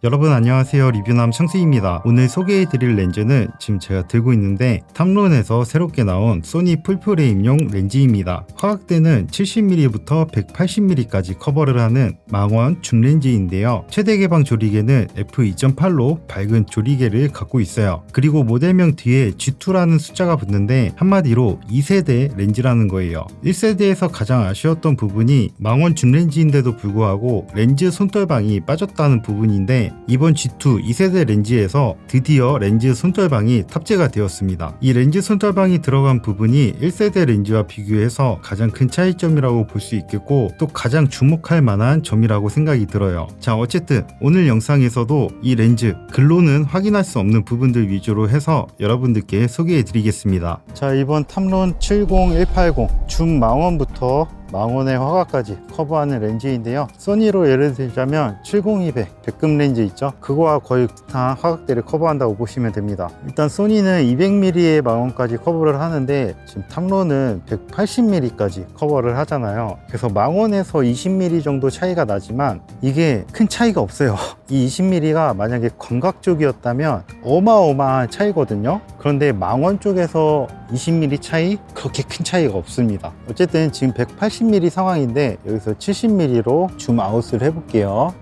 여러분 안녕하세요, 리뷰남 창수입니다. 오늘 소개해드릴 렌즈는 지금 제가 들고 있는데 탐론에서 새롭게 나온 소니 풀프레임용 렌즈입니다. 화각대는 70mm부터 180mm까지 커버를 하는 망원 줌렌즈인데요. 최대 개방 조리개는 f2.8로 밝은 조리개를 갖고 있어요. 그리고 모델명 뒤에 G2라는 숫자가 붙는데 한마디로 2세대 렌즈라는 거예요. 1세대에서 가장 아쉬웠던 부분이 망원 줌렌즈인데도 불구하고 렌즈 손떨방이 빠졌다는 부분인데 이번 G2 2세대 렌즈에서 드디어 렌즈 손떨방이 탑재가 되었습니다. 이 렌즈 손떨방이 들어간 부분이 1세대 렌즈와 비교해서 가장 큰 차이점이라고 볼 수 있겠고 또 가장 주목할 만한 점이라고 생각이 들어요. 자, 어쨌든 오늘 영상에서도 이 렌즈 글로는 확인할 수 없는 부분들 위주로 해서 여러분들께 소개해 드리겠습니다. 자, 이번 탐론 70180 줌 망원부터 망원의 화각까지 커버하는 렌즈인데요. 소니로 예를 들자면 70200 백금 렌즈 있죠? 그거와 거의 비슷한 화각대를 커버한다고 보시면 됩니다. 일단 소니는 200mm의 망원까지 커버를 하는데 지금 탐론은 180mm까지 커버를 하잖아요. 그래서 망원에서 20mm 정도 차이가 나지만 이게 큰 차이가 없어요. 이 20mm가 만약에 광각 쪽이었다면 어마어마한 차이거든요. 그런데 망원 쪽에서 20mm 차이? 그렇게 큰 차이가 없습니다. 어쨌든 지금 180mm 상황인데 여기서 70mm로 줌 아웃을 해볼게요.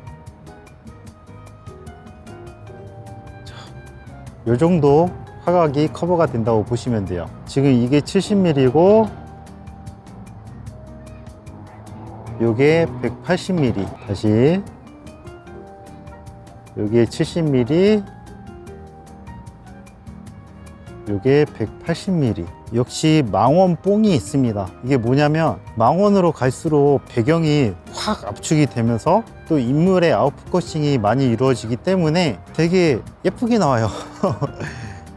자, 요 정도 화각이 커버가 된다고 보시면 돼요. 지금 이게 70mm고 요게 180mm. 다시 요게 70mm, 요게 180mm. 역시 망원 뽕이 있습니다. 이게 뭐냐면 망원으로 갈수록 배경이 확 압축이 되면서 또 인물의 아웃포커싱이 많이 이루어지기 때문에 되게 예쁘게 나와요.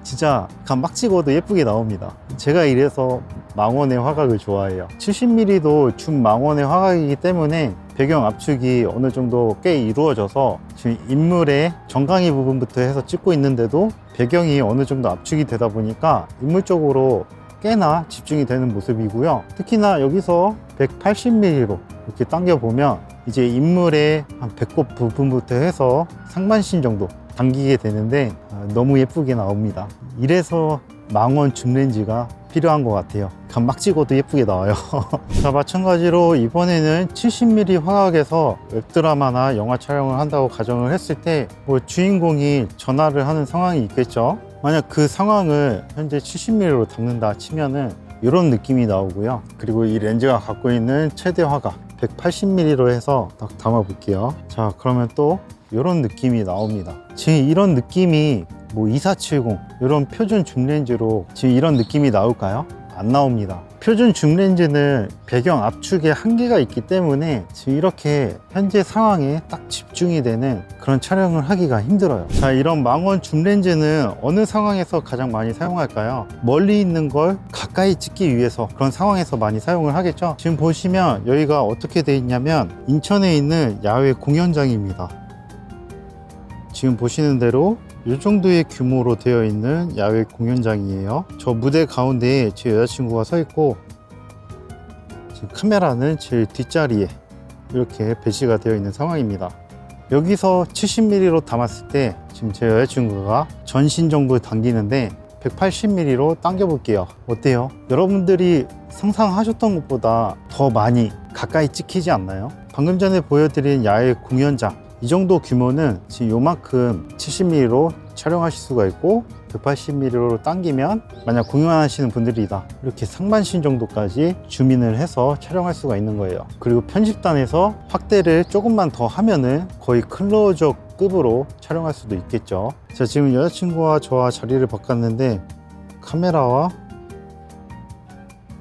진짜 막 찍어도 예쁘게 나옵니다. 제가 이래서 망원의 화각을 좋아해요. 70mm도 줌 망원의 화각이기 때문에 배경 압축이 어느 정도 꽤 이루어져서 지금 인물의 정강이 부분부터 해서 찍고 있는데도 배경이 어느 정도 압축이 되다 보니까 인물 쪽으로 꽤나 집중이 되는 모습이고요. 특히나 여기서 180mm로 이렇게 당겨보면 이제 인물의 한 배꼽 부분부터 해서 상반신 정도 당기게 되는데 너무 예쁘게 나옵니다. 이래서 망원 줌렌즈가 필요한 것 같아요. 막 찍어도 예쁘게 나와요. 자, 마찬가지로 이번에는 70mm 화각에서 웹드라마나 영화 촬영을 한다고 가정을 했을 때 뭐 주인공이 전화를 하는 상황이 있겠죠. 만약 그 상황을 현재 70mm로 담는다 치면은 이런 느낌이 나오고요. 그리고 이 렌즈가 갖고 있는 최대 화각 180mm로 해서 딱 담아 볼게요. 자, 그러면 또 이런 느낌이 나옵니다. 지금 이런 느낌이 뭐 2470 이런 표준 줌 렌즈로 지금 이런 느낌이 나올까요? 안 나옵니다. 표준 줌 렌즈는 배경 압축에 한계가 있기 때문에 지금 이렇게 현재 상황에 딱 집중이 되는 그런 촬영을 하기가 힘들어요. 자, 이런 망원 줌 렌즈는 어느 상황에서 가장 많이 사용할까요? 멀리 있는 걸 가까이 찍기 위해서 그런 상황에서 많이 사용을 하겠죠. 지금 보시면 여기가 어떻게 되어 있냐면 인천에 있는 야외 공연장입니다. 지금 보시는 대로 이 정도의 규모로 되어 있는 야외 공연장이에요. 저 무대 가운데에 제 여자친구가 서 있고 지금 카메라는 제일 뒷자리에 이렇게 배치가 되어 있는 상황입니다. 여기서 70mm로 담았을 때 지금 제 여자친구가 전신 정도 당기는데 180mm로 당겨 볼게요. 어때요? 여러분들이 상상하셨던 것보다 더 많이 가까이 찍히지 않나요? 방금 전에 보여드린 야외 공연장 이 정도 규모는 지금 요만큼 70mm로 촬영하실 수가 있고 180mm로 당기면 만약 공연하시는 분들이다 이렇게 상반신 정도까지 줌인을 해서 촬영할 수가 있는 거예요. 그리고 편집단에서 확대를 조금만 더 하면은 거의 클로즈업 급으로 촬영할 수도 있겠죠. 자, 지금 여자친구와 저와 자리를 바꿨는데 카메라와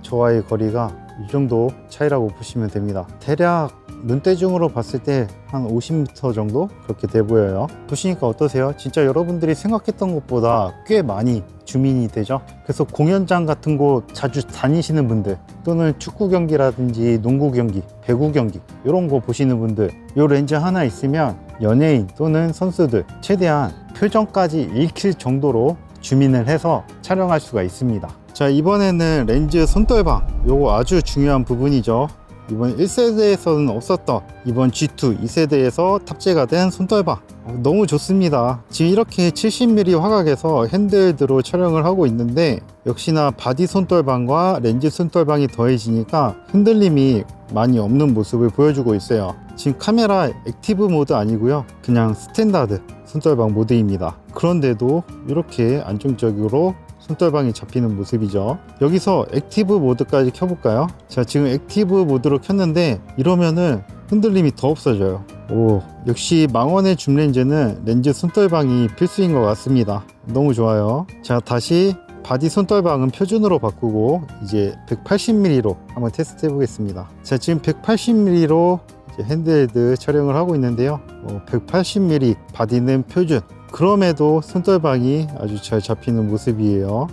저와의 거리가 이 정도 차이라고 보시면 됩니다. 대략 눈대중으로 봤을 때 한 50m 정도 그렇게 돼 보여요. 보시니까 어떠세요? 진짜 여러분들이 생각했던 것보다 꽤 많이 줌인이 되죠. 그래서 공연장 같은 곳 자주 다니시는 분들 또는 축구 경기라든지 농구 경기, 배구 경기 이런 거 보시는 분들 이 렌즈 하나 있으면 연예인 또는 선수들 최대한 표정까지 읽힐 정도로 줌인을 해서 촬영할 수가 있습니다. 자, 이번에는 렌즈 손떨방 요거 아주 중요한 부분이죠. 이번 1세대에서는 없었던 이번 G2 2세대에서 탑재가 된 손떨방 너무 좋습니다. 지금 이렇게 70mm 화각에서 핸드헬드로 촬영을 하고 있는데 역시나 바디 손떨방과 렌즈 손떨방이 더해지니까 흔들림이 많이 없는 모습을 보여주고 있어요. 지금 카메라 액티브 모드 아니고요, 그냥 스탠다드 손떨방 모드입니다. 그런데도 이렇게 안정적으로 손떨방이 잡히는 모습이죠. 여기서 액티브 모드까지 켜볼까요? 자, 지금 액티브 모드로 켰는데 이러면은 흔들림이 더 없어져요. 오, 역시 망원의 줌렌즈는 렌즈 손떨방이 필수인 것 같습니다. 너무 좋아요. 자, 다시 바디 손떨방은 표준으로 바꾸고 이제 180mm로 한번 테스트 해 보겠습니다. 자, 지금 180mm로 핸드헬드 촬영을 하고 있는데요, 180mm 바디는 표준, 그럼에도 손떨방이 아주 잘 잡히는 모습이에요.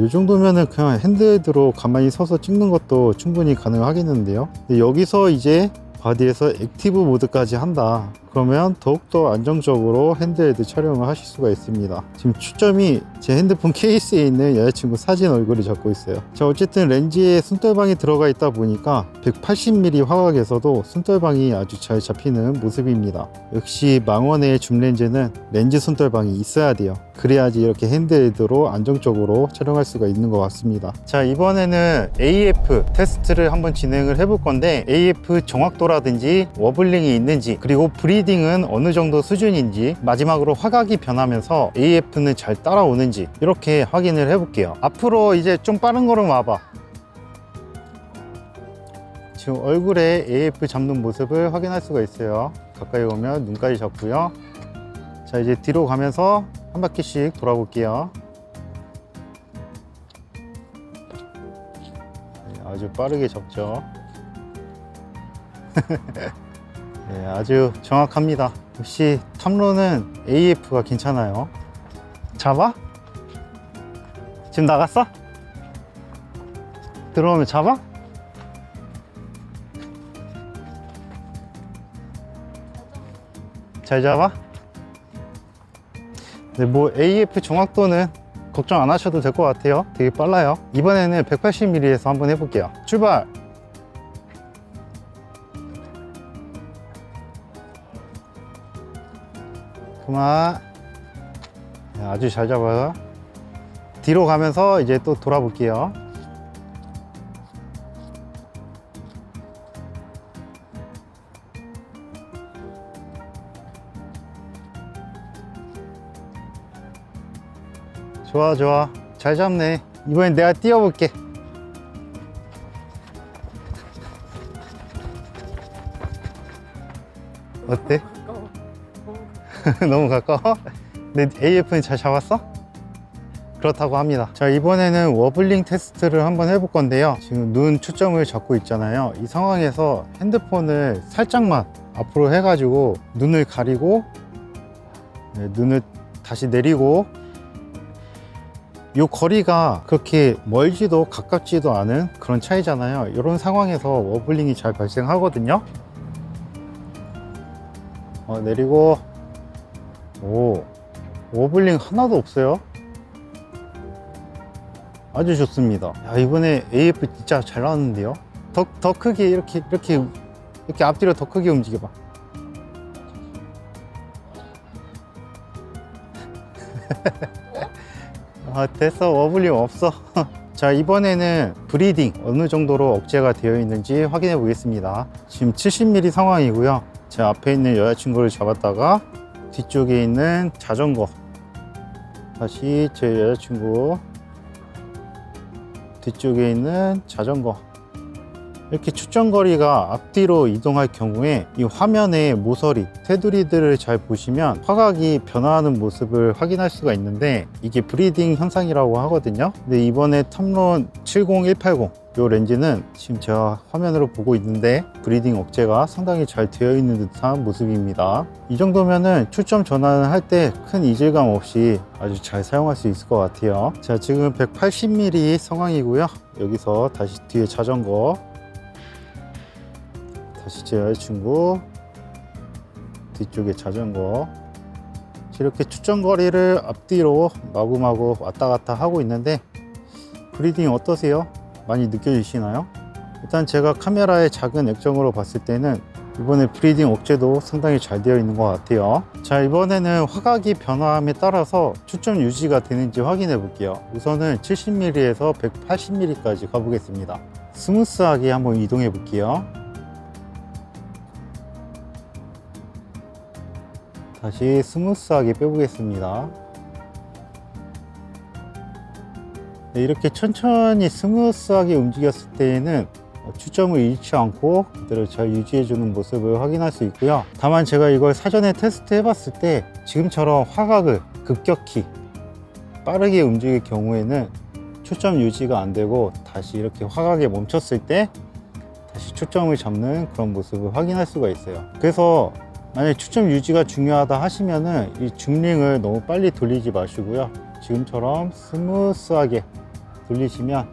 이 정도면은 그냥 핸드헬드로 가만히 서서 찍는 것도 충분히 가능하겠는데요. 근데 여기서 이제 바디에서 액티브 모드까지 한다 그러면 더욱더 안정적으로 핸드헬드 촬영을 하실 수가 있습니다. 지금 초점이 제 핸드폰 케이스에 있는 여자친구 사진 얼굴을 잡고 있어요. 자, 어쨌든 렌즈에 손떨방이 들어가 있다 보니까 180mm 화각에서도 손떨방이 아주 잘 잡히는 모습입니다. 역시 망원의 줌렌즈는 렌즈 손떨방이 있어야 돼요. 그래야지 이렇게 핸드헬드로 안정적으로 촬영할 수가 있는 것 같습니다. 자, 이번에는 AF 테스트를 한번 진행을 해볼 건데 AF 정확도라든지 워블링이 있는지, 그리고 브리딩은 어느 정도 수준인지, 마지막으로 화각이 변하면서 AF는 잘 따라오는지 이렇게 확인을 해볼게요. 앞으로 이제 좀 빠른 걸음 와봐. 지금 얼굴에 AF 잡는 모습을 확인할 수가 있어요. 가까이 오면 눈까지 잡고요. 자, 이제 뒤로 가면서 한 바퀴씩 돌아볼게요. 아주 빠르게 잡죠. 네, 아주 정확합니다. 역시 탐로는 AF가 괜찮아요. 잡아? 지금 나갔어? 들어오면 잡아? 잘 잡아? 네, 뭐 AF 정확도는 걱정 안 하셔도 될 것 같아요. 되게 빨라요. 이번에는 180mm에서 한번 해볼게요. 출발! 그만. 네, 아주 잘 잡아요. 뒤로 가면서 이제 또 돌아볼게요. 좋아, 좋아. 잘 잡네. 이번엔 내가 띄워볼게. 어때? 너무 가까워? 근데 AF는 잘 잡았어? 그렇다고 합니다. 자, 이번에는 워블링 테스트를 한번 해볼 건데요. 지금 눈 초점을 잡고 있잖아요. 이 상황에서 핸드폰을 살짝만 앞으로 해가지고 눈을 가리고, 네, 눈을 다시 내리고, 이 거리가 그렇게 멀지도 가깝지도 않은 그런 차이잖아요. 이런 상황에서 워블링이 잘 발생하거든요. 내리고, 오, 워블링 하나도 없어요. 아주 좋습니다. 야, 이번에 AF 진짜 잘 나왔는데요. 더 크게 이렇게 앞뒤로 더 크게 움직여봐. 됐어. 워블링 없어. 자, 이번에는 브리딩 어느 정도로 억제가 되어 있는지 확인해 보겠습니다. 지금 70mm 상황이고요. 제 앞에 있는 여자친구를 잡았다가 뒤쪽에 있는 자전거, 다시 제 여자친구 뒤쪽에 있는 자전거, 이렇게 추정거리가 앞뒤로 이동할 경우에 이 화면의 모서리, 테두리들을 잘 보시면 화각이 변화하는 모습을 확인할 수가 있는데 이게 브리딩 현상이라고 하거든요. 근데 이번에 탐론 70180 이 렌즈는 지금 제가 화면으로 보고 있는데 브리딩 억제가 상당히 잘 되어 있는 듯한 모습입니다. 이 정도면은 초점 전환을 할 때 큰 이질감 없이 아주 잘 사용할 수 있을 것 같아요. 자, 지금 180mm 상황이고요. 여기서 다시 뒤에 자전거, 다시 제 여자친구, 뒤쪽에 자전거, 이렇게 추정거리를 앞뒤로 마구마구 왔다 갔다 하고 있는데 브리딩 어떠세요? 많이 느껴지시나요? 일단 제가 카메라의 작은 액정으로 봤을 때는 이번에 브리딩 억제도 상당히 잘 되어 있는 것 같아요. 자, 이번에는 화각이 변화함에 따라서 초점 유지가 되는지 확인해 볼게요. 우선은 70mm에서 180mm까지 가보겠습니다. 스무스하게 한번 이동해 볼게요. 다시 스무스하게 빼보겠습니다. 네, 이렇게 천천히 스무스하게 움직였을 때에는 초점을 잃지 않고 그대로 잘 유지해주는 모습을 확인할 수 있고요. 다만 제가 이걸 사전에 테스트 해봤을 때 지금처럼 화각을 급격히 빠르게 움직일 경우에는 초점 유지가 안 되고 다시 이렇게 화각에 멈췄을 때 다시 초점을 잡는 그런 모습을 확인할 수가 있어요. 그래서 만약에 초점 유지가 중요하다 하시면은 이 줌링을 너무 빨리 돌리지 마시고요. 지금처럼 스무스하게 돌리시면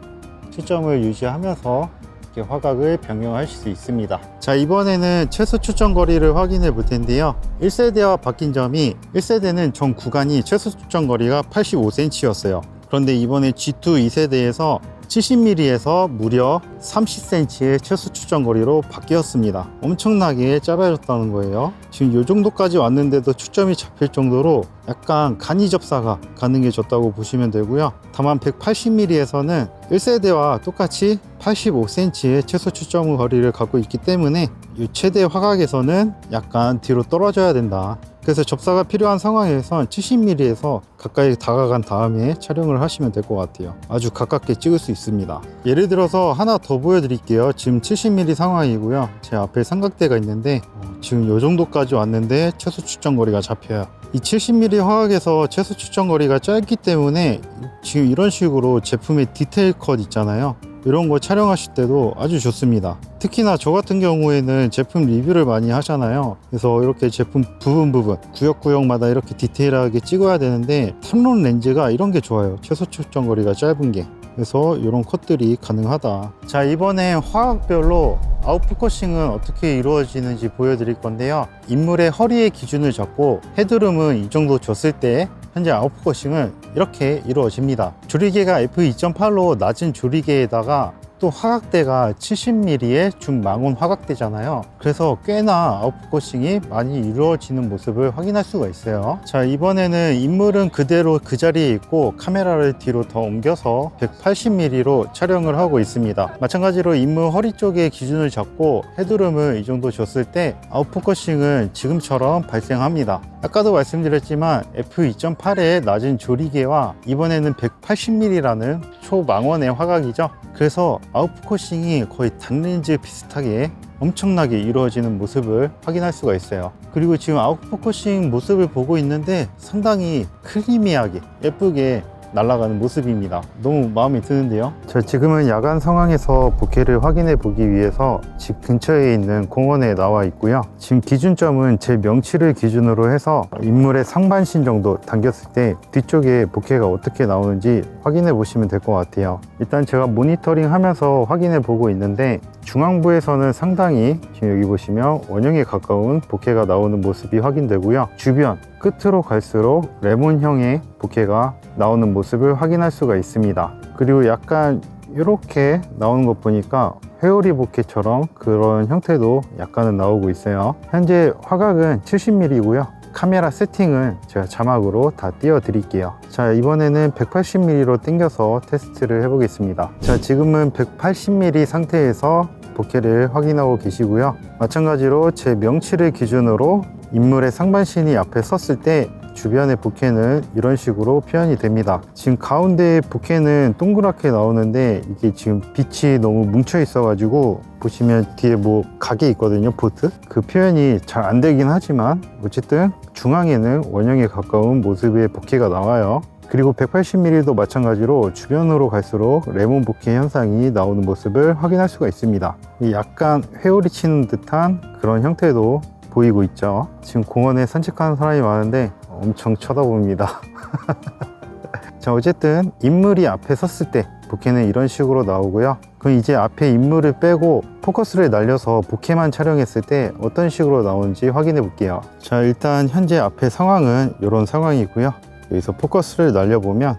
초점을 유지하면서 이렇게 화각을 변경하실 수 있습니다. 자, 이번에는 최소 초점 거리를 확인해 볼 텐데요. 1세대와 바뀐 점이 1세대는 전 구간이 최소 초점 거리가 85cm였어요. 그런데 이번에 G2 2세대에서 70mm에서 무려 30cm의 최소 초점 거리로 바뀌었습니다. 엄청나게 짧아졌다는 거예요. 지금 이 정도까지 왔는데도 초점이 잡힐 정도로 약간 간이 접사가 가능해졌다고 보시면 되고요. 다만 180mm에서는 1세대와 똑같이 85cm의 최소 초점 거리를 갖고 있기 때문에 이 최대 화각에서는 약간 뒤로 떨어져야 된다. 그래서 접사가 필요한 상황에선 70mm에서 가까이 다가간 다음에 촬영을 하시면 될 것 같아요. 아주 가깝게 찍을 수 있습니다. 예를 들어서 하나 더 보여드릴게요. 지금 70mm 상황이고요. 제 앞에 삼각대가 있는데 지금 이 정도까지 왔는데 최소 초점 거리가 잡혀요. 이 70mm 화각에서 최소 초점 거리가 짧기 때문에 지금 이런 식으로 제품의 디테일 컷 있잖아요. 이런 거 촬영하실 때도 아주 좋습니다. 특히나 저 같은 경우에는 제품 리뷰를 많이 하잖아요. 그래서 이렇게 제품 부분 구역마다 이렇게 디테일하게 찍어야 되는데 탐론 렌즈가 이런 게 좋아요. 최소 초점 거리가 짧은 게. 그래서 이런 컷들이 가능하다. 자, 이번에 화각별로 아웃포커싱은 어떻게 이루어지는지 보여드릴 건데요. 인물의 허리의 기준을 잡고 헤드룸은 이 정도 줬을 때 현재 아웃포커싱은 이렇게 이루어집니다. 조리개가 f2.8로 낮은 조리개에다가 또 화각대가 70mm의 중망원 화각대잖아요. 그래서 꽤나 아웃포커싱이 많이 이루어지는 모습을 확인할 수가 있어요. 자, 이번에는 인물은 그대로 그 자리에 있고 카메라를 뒤로 더 옮겨서 180mm로 촬영을 하고 있습니다. 마찬가지로 인물 허리 쪽에 기준을 잡고 헤드룸을 이 정도 줬을 때 아웃포커싱은 지금처럼 발생합니다. 아까도 말씀드렸지만 f2.8의 낮은 조리개와 이번에는 180mm라는 초망원의 화각이죠. 그래서 아웃포커싱이 거의 단렌즈 비슷하게 엄청나게 이루어지는 모습을 확인할 수가 있어요. 그리고 지금 아웃포커싱 모습을 보고 있는데 상당히 크리미하게 예쁘게 날아가는 모습입니다. 너무 마음에 드는데요. 자, 지금은 야간 상황에서 보케를 확인해 보기 위해서 집 근처에 있는 공원에 나와 있고요. 지금 기준점은 제 명치를 기준으로 해서 인물의 상반신 정도 당겼을 때 뒤쪽에 보케가 어떻게 나오는지 확인해 보시면 될 것 같아요. 일단 제가 모니터링 하면서 확인해 보고 있는데 중앙부에서는 상당히 지금 여기 보시면 원형에 가까운 보케가 나오는 모습이 확인되고요. 주변 끝으로 갈수록 레몬형의 보케가 나오는 모습을 확인할 수가 있습니다. 그리고 약간 이렇게 나오는 것 보니까 회오리 보케처럼 그런 형태도 약간은 나오고 있어요. 현재 화각은 70mm고요. 카메라 세팅은 제가 자막으로 다 띄워 드릴게요. 자, 이번에는 180mm로 당겨서 테스트를 해보겠습니다. 자, 지금은 180mm 상태에서 보케를 확인하고 계시고요. 마찬가지로 제 명치를 기준으로 인물의 상반신이 앞에 섰을 때 주변의 보케는 이런 식으로 표현이 됩니다. 지금 가운데 보케는 동그랗게 나오는데 이게 지금 빛이 너무 뭉쳐 있어 가지고 보시면 뒤에 뭐 가게 있거든요. 보트 그 표현이 잘 안 되긴 하지만 어쨌든 중앙에는 원형에 가까운 모습의 보케가 나와요. 그리고 180mm도 마찬가지로 주변으로 갈수록 레몬 보케 현상이 나오는 모습을 확인할 수가 있습니다. 약간 회오리 치는 듯한 그런 형태도 보이고 있죠. 지금 공원에 산책하는 사람이 많은데 엄청 쳐다봅니다. 자, 어쨌든 인물이 앞에 섰을 때 보케는 이런 식으로 나오고요. 그럼 이제 앞에 인물을 빼고 포커스를 날려서 보케만 촬영했을 때 어떤 식으로 나오는지 확인해 볼게요. 자, 일단 현재 앞에 상황은 이런 상황이고요. 여기서 포커스를 날려보면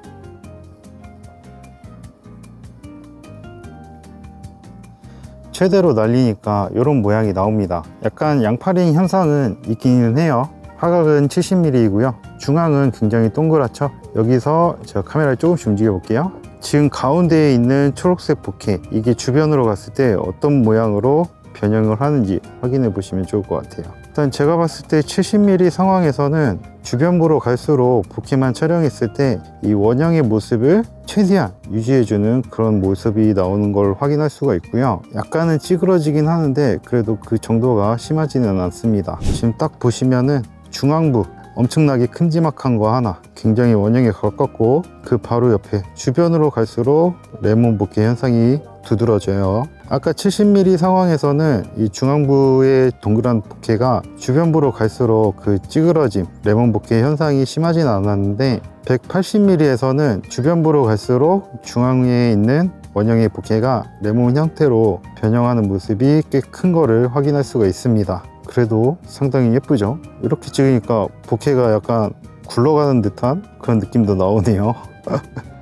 최대로 날리니까 이런 모양이 나옵니다. 약간 양파링 현상은 있기는 해요. 화각은 70mm이고요. 중앙은 굉장히 동그랗죠. 여기서 제가 카메라를 조금씩 움직여 볼게요. 지금 가운데에 있는 초록색 보케, 이게 주변으로 갔을 때 어떤 모양으로 변형을 하는지 확인해 보시면 좋을 것 같아요. 일단 제가 봤을 때 70mm 상황에서는 주변부로 갈수록 보케만 촬영했을 때 이 원형의 모습을 최대한 유지해주는 그런 모습이 나오는 걸 확인할 수가 있고요. 약간은 찌그러지긴 하는데 그래도 그 정도가 심하지는 않습니다. 지금 딱 보시면은 중앙부 엄청나게 큼지막한 거 하나, 굉장히 원형에 가깝고 그 바로 옆에 주변으로 갈수록 레몬 보케 현상이 두드러져요. 아까 70mm 상황에서는 이 중앙부의 동그란 보케가 주변부로 갈수록 그 찌그러짐, 레몬 보케 현상이 심하진 않았는데 180mm에서는 주변부로 갈수록 중앙에 있는 원형의 보케가 레몬 형태로 변형하는 모습이 꽤 큰 거를 확인할 수가 있습니다. 그래도 상당히 예쁘죠? 이렇게 찍으니까 보케가 약간 굴러가는 듯한 그런 느낌도 나오네요.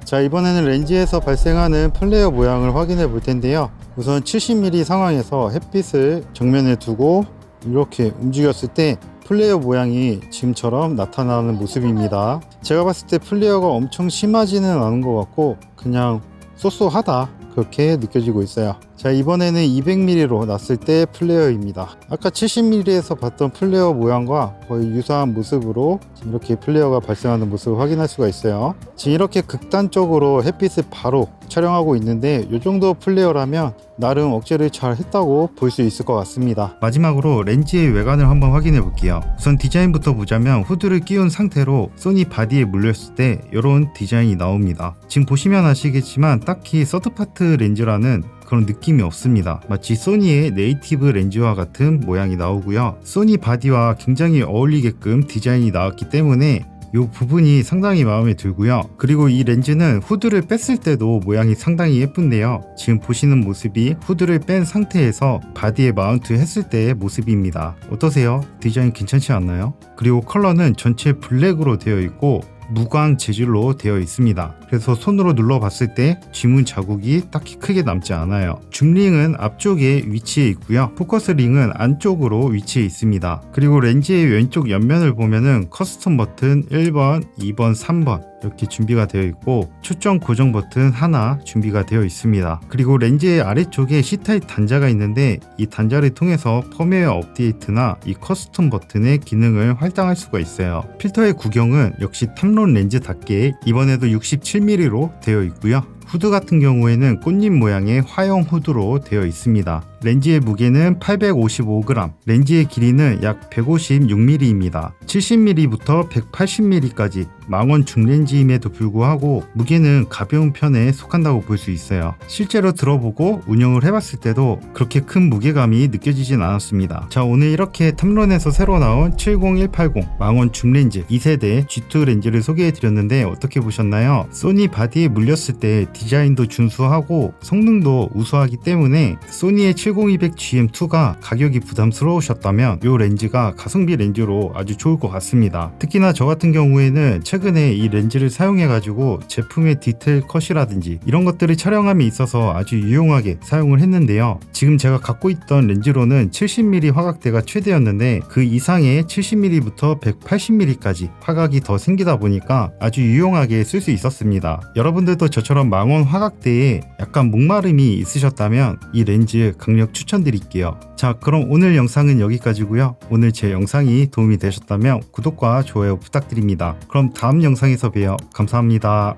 자, 이번에는 렌즈에서 발생하는 플레어 모양을 확인해 볼 텐데요. 우선 70mm 상황에서 햇빛을 정면에 두고 이렇게 움직였을 때 플레어 모양이 지금처럼 나타나는 모습입니다. 제가 봤을 때 플레어가 엄청 심하지는 않은 것 같고 그냥 쏘쏘하다 그렇게 느껴지고 있어요. 자, 이번에는 200mm로 났을 때 플레어입니다. 아까 70mm에서 봤던 플레어 모양과 거의 유사한 모습으로 이렇게 플레어가 발생하는 모습을 확인할 수가 있어요. 지금 이렇게 극단적으로 햇빛을 바로 촬영하고 있는데 이 정도 플레어라면 나름 억제를 잘 했다고 볼 수 있을 것 같습니다. 마지막으로 렌즈의 외관을 한번 확인해 볼게요. 우선 디자인부터 보자면 후드를 끼운 상태로 소니 바디에 물렸을 때 이런 디자인이 나옵니다. 지금 보시면 아시겠지만 딱히 서드파트 렌즈라는 그런 느낌이 없습니다. 마치 소니의 네이티브 렌즈와 같은 모양이 나오고요. 소니 바디와 굉장히 어울리게끔 디자인이 나왔기 때문에 이 부분이 상당히 마음에 들고요. 그리고 이 렌즈는 후드를 뺐을 때도 모양이 상당히 예쁜데요. 지금 보시는 모습이 후드를 뺀 상태에서 바디에 마운트 했을 때의 모습입니다. 어떠세요? 디자인 괜찮지 않나요? 그리고 컬러는 전체 블랙으로 되어 있고 무광 재질로 되어 있습니다. 그래서 손으로 눌러봤을 때 쥐문 자국이 딱히 크게 남지 않아요. 줌링은 앞쪽에 위치해 있고요. 포커스 링은 안쪽으로 위치해 있습니다. 그리고 렌즈의 왼쪽 옆면을 보면은 커스텀 버튼 1번, 2번, 3번 이렇게 준비가 되어 있고 초점 고정 버튼 하나 준비가 되어 있습니다. 그리고 렌즈의 아래쪽에 C타입 단자가 있는데 이 단자를 통해서 펌웨어 업데이트나 이 커스텀 버튼의 기능을 활당할 수가 있어요. 필터의 구경은 역시 탐론 렌즈답게 이번에도 67mm로 되어 있고요. 후드 같은 경우에는 꽃잎 모양의 화형 후드로 되어 있습니다. 렌즈의 무게는 855g, 렌즈의 길이는 약 156mm입니다. 70mm부터 180mm까지 망원 중렌즈임에도 불구하고 무게는 가벼운 편에 속한다고 볼 수 있어요. 실제로 들어보고 운영을 해봤을 때도 그렇게 큰 무게감이 느껴지진 않았습니다. 자, 오늘 이렇게 탐론에서 새로 나온 70180 망원 줌렌즈 2세대 G2 렌즈를 소개해드렸는데 어떻게 보셨나요? 소니 바디에 물렸을 때 디자인도 준수하고 성능도 우수하기 때문에 소니의 70200GM2가 가격이 부담스러우셨다면 이 렌즈가 가성비 렌즈로 아주 좋을 것 같습니다. 특히나 저 같은 경우에는 최근에 이 렌즈를 사용해 가지고 제품의 디테일 컷이라든지 이런 것들을 촬영함에 있어서 아주 유용하게 사용을 했는데요. 지금 제가 갖고 있던 렌즈로는 70mm 화각대가 최대였는데 그 이상의 70mm부터 180mm까지 화각이 더 생기다 보니까 아주 유용하게 쓸 수 있었습니다. 여러분들도 저처럼 망원 화각대에 약간 목마름이 있으셨다면 이 렌즈 강력 추천드릴게요. 자, 그럼 오늘 영상은 여기까지고요. 오늘 제 영상이 도움이 되셨다면 구독과 좋아요 부탁드립니다. 그럼 다음 영상에서 봬요. 감사합니다.